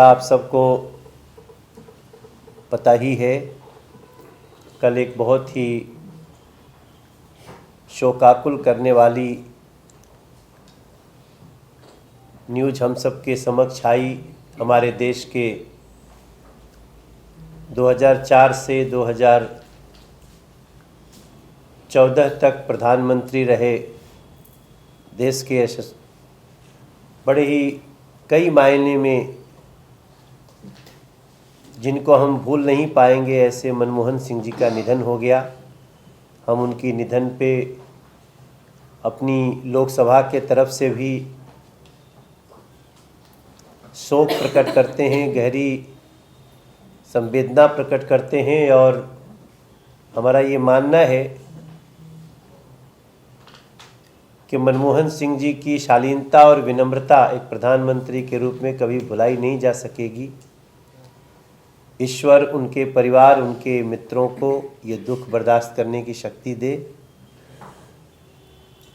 आप सबको पता ही है, कल एक बहुत ही शोकाकुल करने वाली न्यूज़ हम सब के समक्ष आई। हमारे देश के 2004 से 2014 तक प्रधानमंत्री रहे देश के बड़े ही कई मायने में जिनको हम भूल नहीं पाएंगे, ऐसे मनमोहन सिंह जी का निधन हो गया। हम उनकी निधन पे अपनी लोकसभा के तरफ से भी शोक प्रकट करते हैं, गहरी संवेदना प्रकट करते हैं और हमारा ये मानना है कि मनमोहन सिंह जी की शालीनता और विनम्रता एक प्रधानमंत्री के रूप में कभी भुलाई नहीं जा सकेगी। ईश्वर उनके परिवार, उनके मित्रों को ये दुख बर्दाश्त करने की शक्ति दे।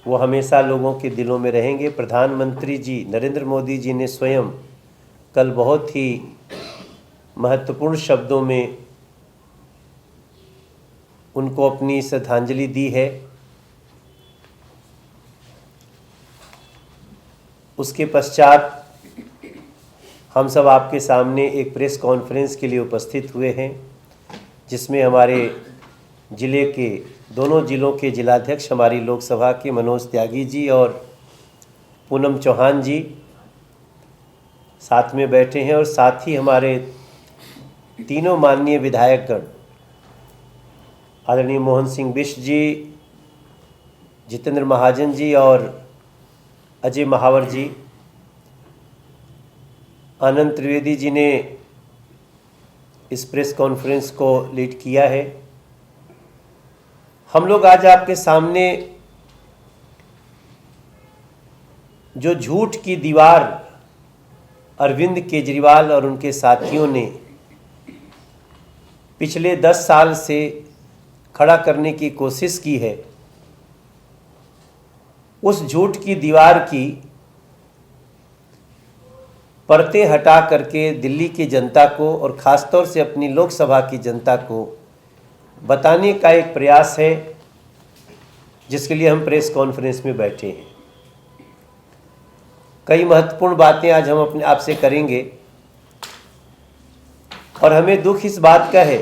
वो हमेशा लोगों के दिलों में रहेंगे। प्रधानमंत्री जी नरेंद्र मोदी जी ने स्वयं कल बहुत ही महत्वपूर्ण शब्दों में उनको अपनी श्रद्धांजलि दी है। उसके पश्चात हम सब आपके सामने एक प्रेस कॉन्फ्रेंस के लिए उपस्थित हुए हैं, जिसमें हमारे ज़िले के दोनों ज़िलों के जिलाध्यक्ष हमारी लोकसभा के मनोज त्यागी जी और पूनम चौहान जी साथ में बैठे हैं और साथ ही हमारे तीनों माननीय विधायकगण आदरणीय मोहन सिंह बिष्ट जी, जितेंद्र महाजन जी और अजय महावर जी, आनंद त्रिवेदी जी ने इस प्रेस कॉन्फ्रेंस को लीड किया है। हम लोग आज आपके सामने जो झूठ की दीवार अरविंद केजरीवाल और उनके साथियों ने पिछले 10 साल से खड़ा करने की कोशिश की है, उस झूठ की दीवार की पर्दे हटा करके दिल्ली की जनता को और ख़ासतौर से अपनी लोकसभा की जनता को बताने का एक प्रयास है, जिसके लिए हम प्रेस कॉन्फ्रेंस में बैठे हैं। कई महत्वपूर्ण बातें आज हम अपने आप से करेंगे और हमें दुख इस बात का है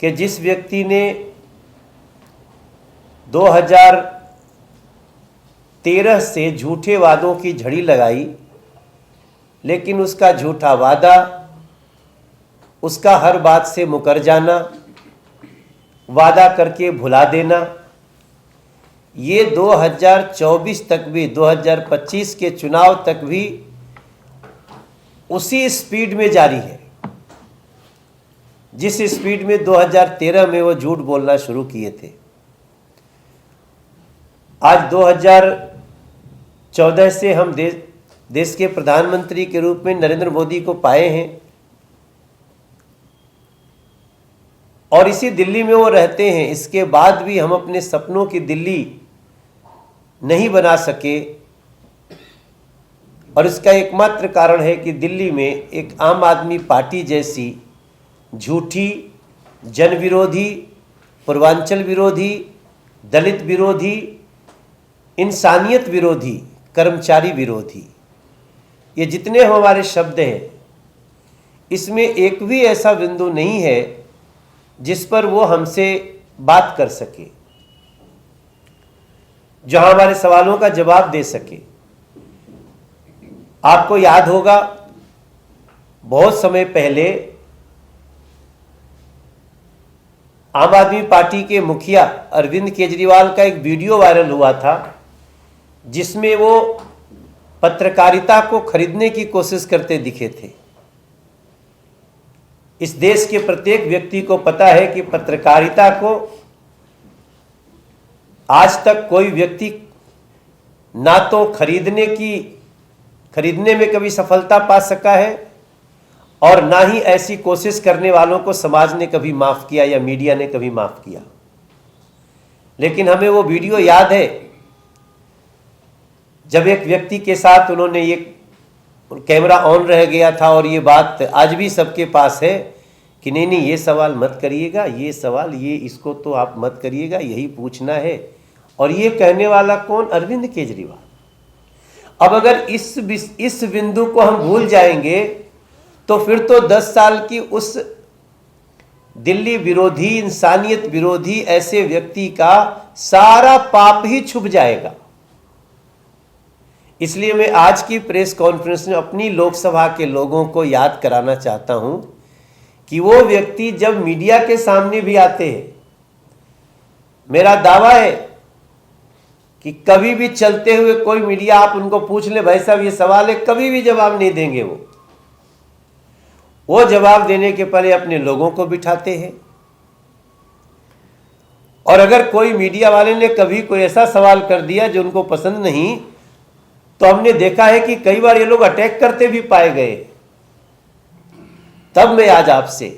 कि जिस व्यक्ति ने 2013 से झूठे वादों की झड़ी लगाई, लेकिन उसका झूठा वादा, उसका हर बात से मुकर जाना, वादा करके भुला देना, ये 2024 तक भी, 2025 के चुनाव तक भी उसी स्पीड में जारी है जिस स्पीड में 2013 में वो झूठ बोलना शुरू किए थे। आज 2014 से हम देश के प्रधानमंत्री के रूप में नरेंद्र मोदी को पाए हैं और इसी दिल्ली में वो रहते हैं। इसके बाद भी हम अपने सपनों की दिल्ली नहीं बना सके और इसका एकमात्र कारण है कि दिल्ली में एक आम आदमी पार्टी जैसी झूठी, जन विरोधी, पूर्वांचल विरोधी, दलित विरोधी, इंसानियत विरोधी, कर्मचारी विरोधी, ये जितने हमारे शब्द हैं, इसमें एक भी ऐसा बिंदु नहीं है जिस पर वो हमसे बात कर सके, जहां हमारे सवालों का जवाब दे सके। आपको याद होगा, बहुत समय पहले आम आदमी पार्टी के मुखिया अरविंद केजरीवाल का एक वीडियो वायरल हुआ था, जिसमें वो पत्रकारिता को खरीदने की कोशिश करते दिखे थे। इस देश के प्रत्येक व्यक्ति को पता है कि पत्रकारिता को आज तक कोई व्यक्ति ना तो खरीदने में कभी सफलता पा सका है और ना ही ऐसी कोशिश करने वालों को समाज ने कभी माफ किया या मीडिया ने कभी माफ किया। लेकिन हमें वो वीडियो याद है जब एक व्यक्ति के साथ उन्होंने एक कैमरा ऑन रह गया था और ये बात आज भी सबके पास है कि नहीं नहीं ये सवाल मत करिएगा, ये सवाल ये इसको तो आप मत करिएगा, यही पूछना है। और ये कहने वाला कौन? अरविंद केजरीवाल। अब अगर इस बिंदु को हम भूल जाएंगे तो फिर तो 10 साल की उस दिल्ली विरोधी, इंसानियत विरोधी ऐसे व्यक्ति का सारा पाप ही छुप जाएगा। इसलिए मैं आज की प्रेस कॉन्फ्रेंस में अपनी लोकसभा के लोगों को याद कराना चाहता हूं कि वो व्यक्ति जब मीडिया के सामने भी आते हैं, मेरा दावा है कि कभी भी चलते हुए कोई मीडिया आप उनको पूछ ले, भाई साहब ये सवाल है, कभी भी जवाब नहीं देंगे। वो जवाब देने के पहले अपने लोगों को बिठाते हैं। और अगर कोई मीडिया वाले ने कभी कोई ऐसा सवाल कर दिया जो उनको पसंद नहीं, तो हमने देखा है कि कई बार ये लोग अटैक करते भी पाए गए। तब मैं आज आपसे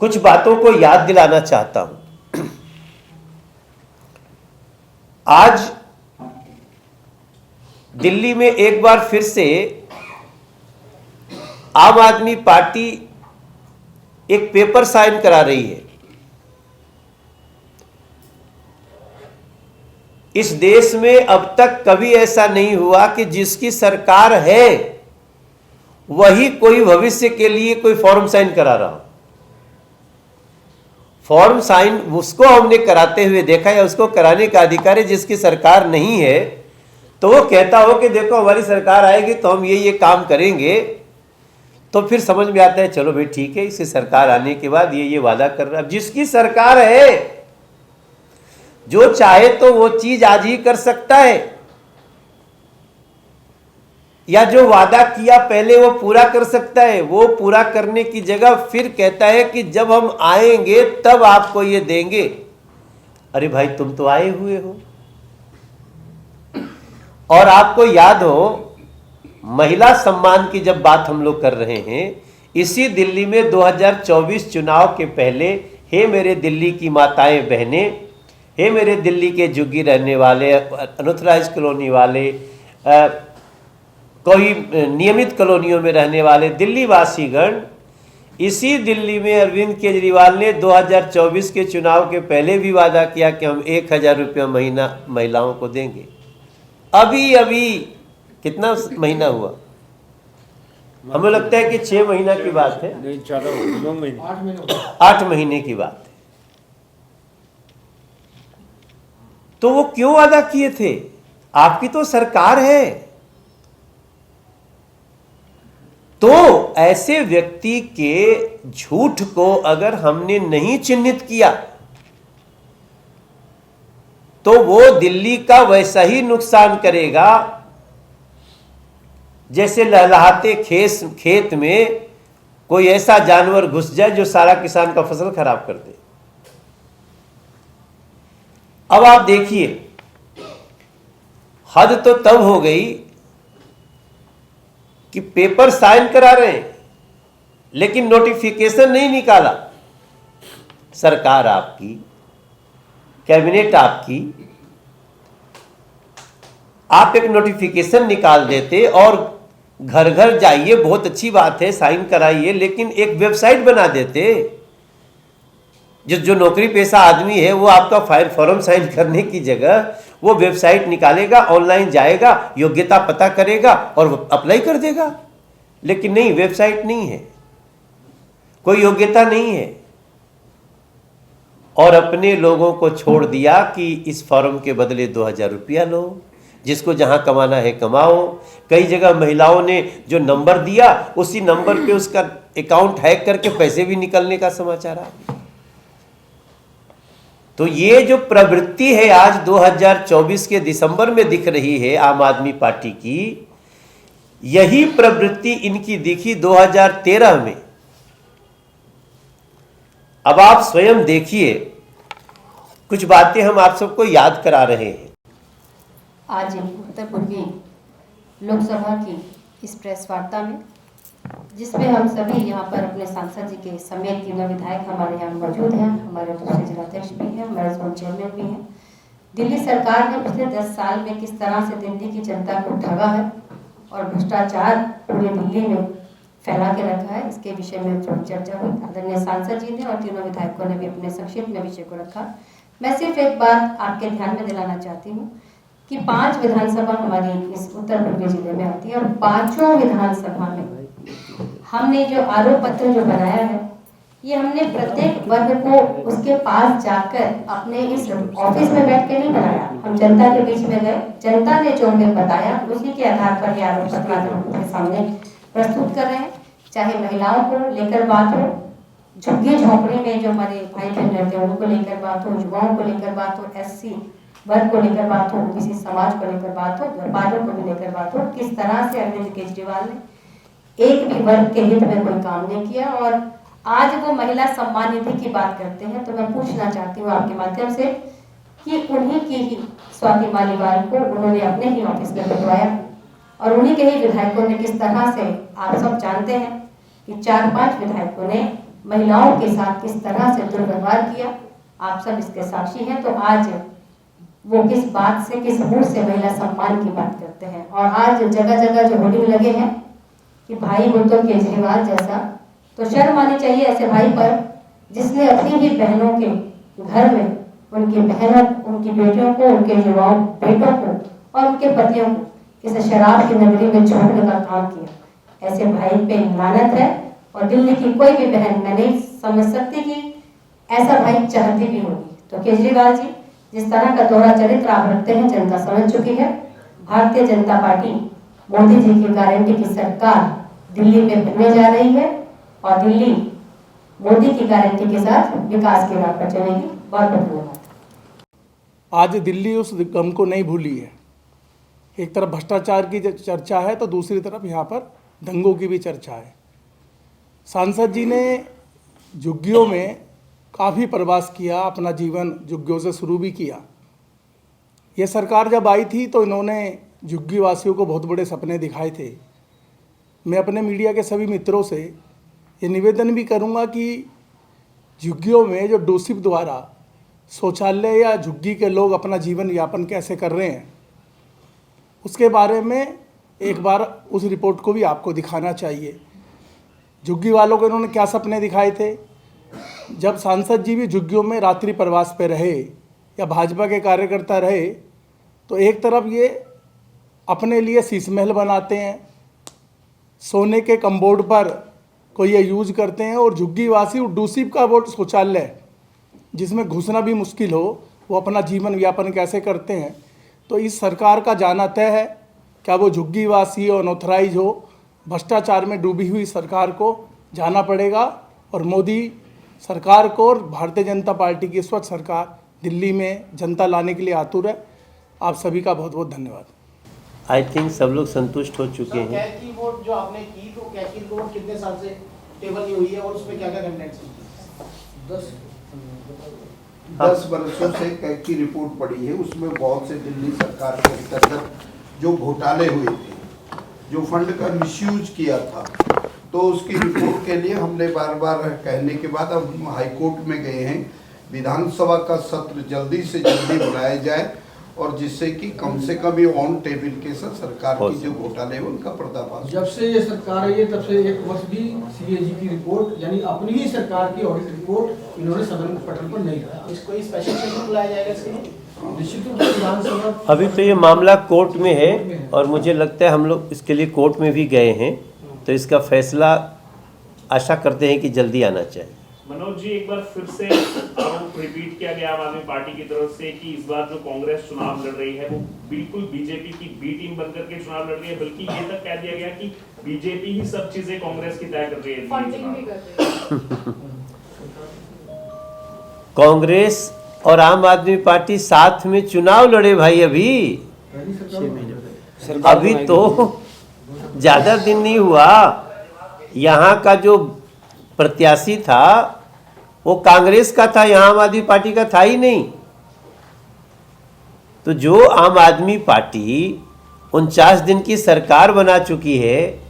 कुछ बातों को याद दिलाना चाहता हूं। आज दिल्ली में एक बार फिर से आम आदमी पार्टी एक पेपर साइन करा रही है। इस देश में अब तक कभी ऐसा नहीं हुआ कि जिसकी सरकार है वही कोई भविष्य के लिए कोई फॉर्म साइन करा रहा हो। फॉर्म साइन उसको हमने कराते हुए देखा या उसको कराने का अधिकार है जिसकी सरकार नहीं है, तो वो कहता हो कि देखो हमारी सरकार आएगी तो हम ये काम करेंगे। तो फिर समझ में आता है चलो भाई ठीक है, इसकी सरकार आने के बाद ये वादा कर रहा है। अब जिसकी सरकार है, जो चाहे तो वो चीज आज ही कर सकता है, या जो वादा किया पहले वो पूरा कर सकता है। वो पूरा करने की जगह फिर कहता है कि जब हम आएंगे तब आपको ये देंगे। अरे भाई तुम तो आए हुए हो। और आपको याद हो, महिला सम्मान की जब बात हम लोग कर रहे हैं, इसी दिल्ली में 2024 चुनाव के पहले, हे मेरे दिल्ली की माताएं बहनें, हे मेरे दिल्ली के झुग्गी रहने वाले, अनऑथराइज्ड कॉलोनी वाले, कोई नियमित कॉलोनियों में रहने वाले दिल्ली वासीगण, इसी दिल्ली में अरविंद केजरीवाल ने 2024 के चुनाव के पहले भी वादा किया कि हम 1000 रुपया महीना महिलाओं को देंगे। अभी कितना महीना हुआ? हमें लगता है कि 6 महीना की बात है, नहीं 8 महीने की बात है। तो वो क्यों वादा किए थे? आपकी तो सरकार है। तो ऐसे व्यक्ति के झूठ को अगर हमने नहीं चिन्हित किया तो वो दिल्ली का वैसा ही नुकसान करेगा जैसे लहलहाते खेत में कोई ऐसा जानवर घुस जाए जो सारा किसान का फसल खराब कर दे। अब आप देखिए, हद तो तब हो गई कि पेपर साइन करा रहे हैं लेकिन नोटिफिकेशन नहीं निकाला। सरकार आपकी, कैबिनेट आपकी, आप एक नोटिफिकेशन निकाल देते और घर घर जाइए, बहुत अच्छी बात है, साइन कराइए, लेकिन एक वेबसाइट बना देते। जो नौकरी पेशा आदमी है वो आपका फॉर्म साइन करने की जगह वो वेबसाइट निकालेगा, ऑनलाइन जाएगा, योग्यता पता करेगा और अप्लाई कर देगा। लेकिन नहीं, वेबसाइट नहीं है, कोई योग्यता नहीं है, और अपने लोगों को छोड़ दिया कि इस फॉर्म के बदले 2000 रुपया लो, जिसको जहां कमाना है कमाओ। कई जगह महिलाओं ने जो नंबर दिया उसी नंबर पे उसका अकाउंट हैक करके पैसे भी निकलने का समाचार आ। तो ये जो प्रवृत्ति है आज 2024 के दिसंबर में दिख रही है आम आदमी पार्टी की, यही प्रवृत्ति इनकी दिखी 2013 में। अब आप स्वयं देखिए, कुछ बातें हम आप सबको याद करा रहे हैं। आज उत्तर पूर्वी लोकसभा की इस प्रेस वार्ता में, जिसमें हम सभी यहाँ पर अपने सांसद जी के समेत तीनों विधायक हमारे यहाँ मौजूद हैं, हमारे दूसरे जिलाध्यक्ष भी हैं, हमारे जोन चेयरमैन भी हैं। दिल्ली सरकार ने पिछले 10 साल में किस तरह से दिल्ली की जनता को ठगा है, और भ्रष्टाचार पूरे दिल्ली में फैला के रखा है, इसके विषय में थोड़ी चर्चा हुई। आदरणीय सांसद जी ने और तीनों विधायकों ने भी अपने संक्षिप्त में विषय को रखा। मैं सिर्फ एक बात आपके ध्यान में दिलाना चाहती हूँ कि 5 विधानसभा हमारी इस उत्तर पूर्वी जिले में आती है और 5 विधानसभा में हमने जो आरोप पत्र जो बनाया है, ये हमने प्रत्येक वर्ग को उसके पास जाकर अपने इस ऑफिस में बैठ के नहीं बनाया। हम जनता के बीच में गए, जनता ने जो हमें बताया उसी के आधार पर ये आरोप पत्र हम उनके सामने प्रस्तुत कर रहे हैं। चाहे महिलाओं को लेकर बात हो, झुग्गी झोंपड़ी में जो हमारे भाई बहन रहते हैं उनको लेकर बात हो, युवाओं को लेकर बात हो, एससी वर्ग को लेकर बात हो, किसी समाज को लेकर बात हो, व्यापारियों को भी लेकर बात हो, किस तरह से अरविंद केजरीवाल ने एक भी वर्ग के हित में कोई काम नहीं किया। और आज वो महिला सम्मान निधि की बात करते हैं, तो मैं पूछना चाहती हूँ आपके माध्यम से कि उन्हीं की ही स्वाति मालीवाल को उन्होंने अपने ही ऑफिस में बिठवाया और उन्हीं के ही विधायकों ने किस तरह से, आप सब जानते हैं कि 4-5 विधायकों ने महिलाओं के साथ किस तरह से दुर्व्यवहार किया, आप सब इसके साक्षी हैं। तो आज वो किस बात से, किस मूड से महिला सम्मान की बात करते हैं। और आज जगह जगह जो होर्डिंग लगे हैं कि भाई वो तो केजरीवाल जैसा, तो शर्म आनी चाहिए ऐसे भाई पर जिसने अपनी ही बहनों के घर में उनकी बहनों, उनकी बेटियों को, उनके युवाओं बेटों को और उनके पतियों को इस शराब की नगरी में छोड़ने का काम किया। ऐसे भाई पे लानत है और दिल्ली की कोई भी बहन, मैं नहीं समझ सकती कि ऐसा भाई चाहती भी होगी। तो केजरीवाल जी, जिस तरह का दोहरा चरित्र आप रखते हैं जनता समझ चुकी है। भारतीय जनता पार्टी मोदी जी की गारंटी की सरकार दिल्ली में बनने जा रही है और दिल्ली मोदी की गारंटी के साथ विकास की राह पर चलेगी। बहुत बहुत धन्यवाद। आज दिल्ली उस गम को नहीं भूली है। एक तरफ भ्रष्टाचार की चर्चा है तो दूसरी तरफ यहाँ पर दंगों की भी चर्चा है। सांसद जी ने झुग्गियों में काफ़ी प्रवास किया, अपना जीवन झुग्गियों से शुरू भी किया। ये सरकार जब आई थी तो इन्होंने झुग्गी वासियों को बहुत बड़े सपने दिखाए थे। मैं अपने मीडिया के सभी मित्रों से ये निवेदन भी करूंगा कि झुग्गियों में जो डोसिप द्वारा शौचालय या झुग्गी के लोग अपना जीवन यापन कैसे कर रहे हैं, उसके बारे में एक बार उस रिपोर्ट को भी आपको दिखाना चाहिए। झुग्गी वालों को इन्होंने क्या सपने दिखाए थे। जब सांसद जी भी झुग्गियों में रात्रि प्रवास पे रहे या भाजपा के कार्यकर्ता रहे, तो एक तरफ ये अपने लिए शीश महल बनाते हैं, सोने के कम्बोर्ड पर को ये यूज करते हैं और झुग्गी वासी डूसिप का वो शौचालय जिसमें घुसना भी मुश्किल हो, वो अपना जीवन यापन कैसे करते हैं। तो इस सरकार का जाना तय है, क्या वो झुग्गी वासी और अनऑथराइज हो, भ्रष्टाचार में डूबी हुई सरकार को जाना पड़ेगा और मोदी सरकार को और भारतीय जनता पार्टी की स्वच्छ सरकार दिल्ली में जनता लाने के लिए आतुर है। आप सभी का बहुत बहुत धन्यवाद। आई थिंक सब लोग संतुष्ट हो चुके हैं। कैग की वोट जो आपने की, तो कैग की वोट कितने साल से टेबल की हुई है और उसमें क्या क्या कंप्लेंट्स हैं? 10 वर्षों से कैग की रिपोर्ट पड़ी है। उसमें बहुत से दिल्ली सरकार के अंतर्गत जो घोटाले हुए थे, जो फंड का मिसयूज किया था, तो उसकी रिपोर्ट के लिए हमने बार बार कहने के बाद अब हम हाईकोर्ट में गए हैं। विधानसभा का सत्र जल्दी से जल्दी बुलाया जाए और जिससे कि कम से कम ये ऑन टेबल के साथ सरकार की जो घोटाले हैं उनका पर्दाफाश। जब से ये सरकार आई है तब से एक वर्ष भी सीएजी की रिपोर्ट, यानी अपनी ही सरकार की ऑडिट रिपोर्ट इन्होंने सदन पटल पर नहीं रखा। इसको ही स्पेशल सेशन बुलाया जाएगा इसके लिए? निश्चित रूप से विधानसभा अभी तो ये मामला कोर्ट में है और मुझे लगता है हम लोग इसके लिए कोर्ट में भी गए हैं, तो इसका फैसला आशा करते हैं कि जल्दी आना चाहिए। मनोज जी, एक बार फिर से आरोप रिपीट किया गया आम आदमी पार्टी की तरफ से कि इस बार जो कांग्रेस चुनाव लड़ रही है वो बिल्कुल बीजेपी की बी टीम बनकर के चुनाव लड़ रही है, बल्कि ये तक कह दिया गया कि बीजेपी ही सब चीजें कांग्रेस की तय कर रही है, फंडिंग भी कर रही है। कांग्रेस और आम आदमी पार्टी साथ में चुनाव लड़े भाई। अभी तो ज्यादा दिन नहीं हुआ। यहाँ का जो प्रत्याशी था वो कांग्रेस का था, यहाँ आम आदमी पार्टी का था ही नहीं। तो जो आम आदमी पार्टी 49 दिन की सरकार बना चुकी है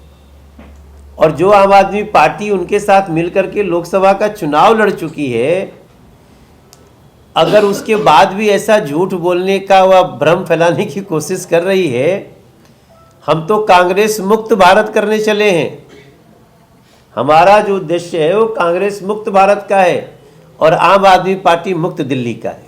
और जो आम आदमी पार्टी उनके साथ मिलकर के लोकसभा का चुनाव लड़ चुकी है, अगर उसके बाद भी ऐसा झूठ बोलने का व भ्रम फैलाने की कोशिश कर रही है, हम तो कांग्रेस मुक्त भारत करने चले हैं। हमारा जो उद्देश्य है वो कांग्रेस मुक्त भारत का है और आम आदमी पार्टी मुक्त दिल्ली का है।